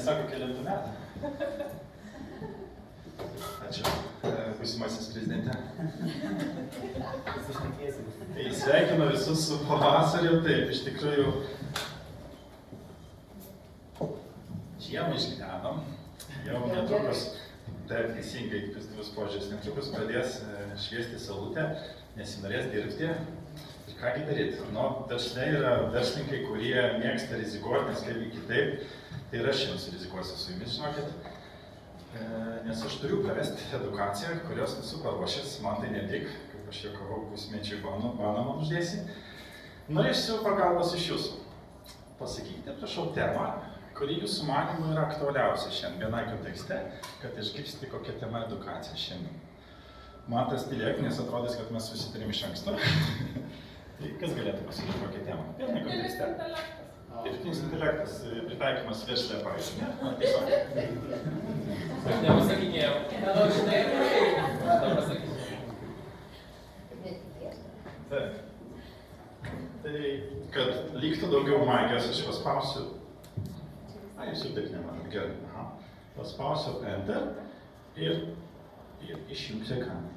nesako kelintų metų. Ačiū, būsimasis prezidente. Tai sveikinu visus su pavasariu, taip, iš tikrųjų žiemą išgyvenom, jau netrukus, taip teisingai, pozityvus požiūris, netrukus pradės šviesti saulutę, nesinorės dirbti. Ir kągi daryti? Nu, dažnai yra verslininkai, kurie mėgsta rizikuoti, nes kaipgi kitaip, tai ir aš šiandien surizikuosiu su jumis, žinokit. Nes aš turiu pravesti edukaciją, kurios nesu paruošęs, man tai netik, kaip aš juokavau, pusmečiui baną man uždėsi. Norėsiu pagalbos iš jūsų. Pasakykite, prašau, temą, kuri jūsų manymu yra aktualiausia šiandien vienai kontekste, kad išgirsti kokia tema edukacija šiandien. Man tas tylėk, nes atrodys, kad mes susitarėm iš anksto. Tai kas galėtų pasakyti kokią temą? Vienai kontekste. Dirbtinis intelektas, pritaikymas versle, pavyzdžiui, ne? Tiesiog. Nepasakinėjau. Žinai, nepasakinėjau. Taip. Tai, kad liktų daugiau magijos, aš paspausiu. Jūs jau taip nematot, gerai. Paspausiu Enter ir išjungsiu ekraną.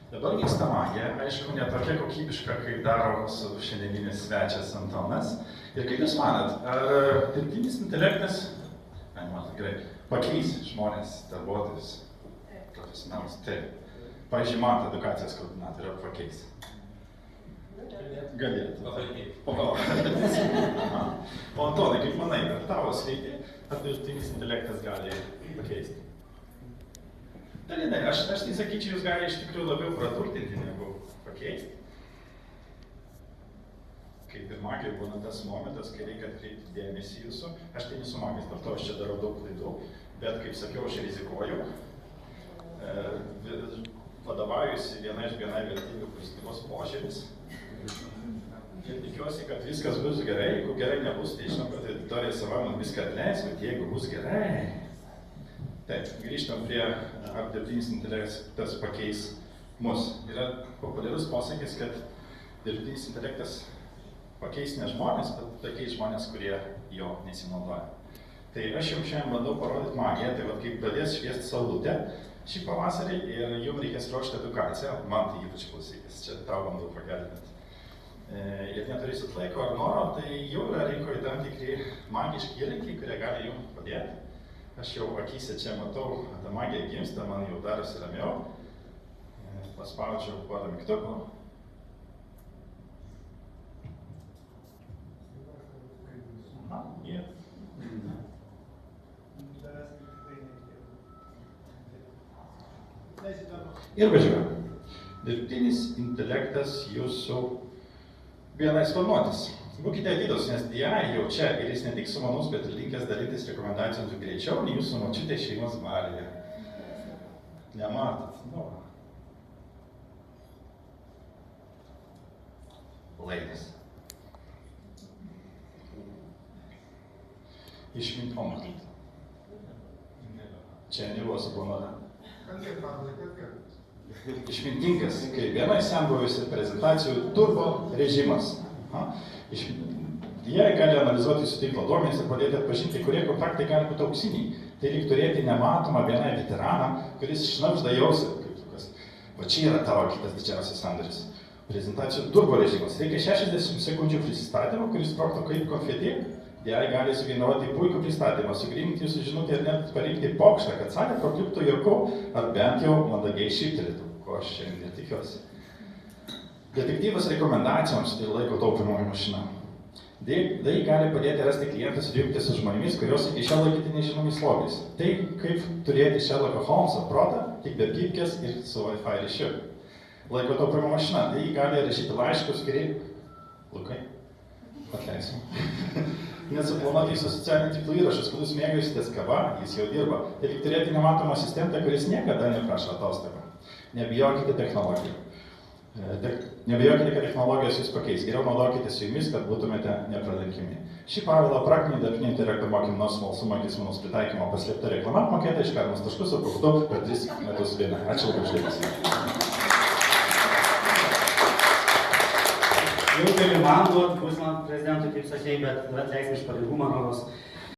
Dabar vyksta magija, aišku, ne tokia kokybiška, kaip daro mūsų šiandieninis svečias Antonas. Ir kaip jūs manat, ar dirbtinis intelektas, gerai, pakeis žmonės, darbuotojus, profesionalus? Taip. Pavyzdžiui, man edukacijos koordinatorė pakeis. Galėtų. O Antonai, kaip manai, ar tavo sveiki, ar dirbtinis intelektas gali pakeisti? Dalinai, aš tai sakyčiau, jūs gali iš tikrųjų labiau praturtinti negu pakeisti. Kaip ir magija būna tas momentas, kai reikia atkreipti dėmesį jūsų. Aš tai nesu magijas, dėl to aš čia darau daug klaidų, bet kaip sakiau, aš rizikuoju. Vadovaujusi viena iš vertybių pozityvus požiūris. Ir tikiuosi, kad viskas bus gerai. Jeigu gerai nebus, tai žinau, kad auditorija sava man viską atleis, bet jeigu bus gerai. Taip, grįžtam prie ar dirbtinis intelektas pakeis mus. Yra populiarus posakis, kad dirbtinis intelektas pakeis ne žmonės, bet pakeis žmonės, kurie jo nesinaudoja. Tai aš jums šiandien bandau parodyti magiją, tai vat kaip pradės šviesti saulutė šį pavasarį ir jums reikės ruošti edukaciją, man tai ypač klausykis, čia tau bandau pagelbėti. Ir neturėsit laiko ar noro, tai jau yra rinkoje tam tikri magiški įrankiai, kurie gali jums padėti. Aš jau akyse čia matau, ta magija gimsta, man jau darosi ramiau. Paspaudžiau porą mygtukų. Ir važiuoju. Dirbtinis intelektas jūsų viena eksponuotis. Būkite atidūs, nes DI jau čia ir jis ne tik sumanus, bet ir linkęs dalytis rekomendacijoms greičiau, nei jūsų močiutė šeimos barėje. Nematot, nu. Laidas. Išminto matyti. Čia nebuvo suplanuota. Išmintingas, kaip viena senbuvusi prezentacijų turbo režimas. Jie gali analizuoti jūsų tinklo duomenis ir padėti atpažinti, kurie kontaktai gali būti auksiniai. Tai lyg turėti nematomą vieną veteraną, kuris šnapžda jausį, kaip tokas. Va čia yra tavo kitas didžiausias sandoris. Prezentacijų turbo režimas. Reikia 60 sekundžių prisistatymą, kuris sprogtų kaip konfeti. Jie gali sugeneruoti puikų pristatymą, sugriminti jūsų žinutę ir net parinkti pokštą, kad salė prakliptų juoku ar bent jau mandagiai šyptelėtų, ko aš šiandien netikiuosi. Detektyvas rekomendacijoms ir laiko taupimo mašina. Tai gali padėti rasti klientus ir jungti su žmonėmis, kurios iki šiol laikyti nežinomais lobiais. Tai kaip turėti Sherlocko Holmeso protą, tik be pypkės ir su Wi-Fi ryšiu. Laiko taupimo mašina. Tai gali rašyti laiškus, kurie... Lukai, atleisim. Nesuplanuoti jūsų socialinių tinklų įrašus, kurius mėgausitės kava, jis jau dirba. Tai tik turėti nematomą asistentą, kuris niekada neprašo atostogų. Nebijokite technologijų. Nebijokite, kad technologijos jūs pakeis. Geriau naudokitės jumis, kad būtumėte nepralenkimi. Šį pavydą praktinį dirbtinio intelekto mokymą nuo smalsumo iki smalsaus pritaikymo paslėpta reklama apmokėta iš karmas taškus su produktu per 3 metus vieną. Ačiū už dėmesį. Jau gali man duoti, bus man prezidentui, kaip sakėjai, bet atleisk iš pareigų, man rodos.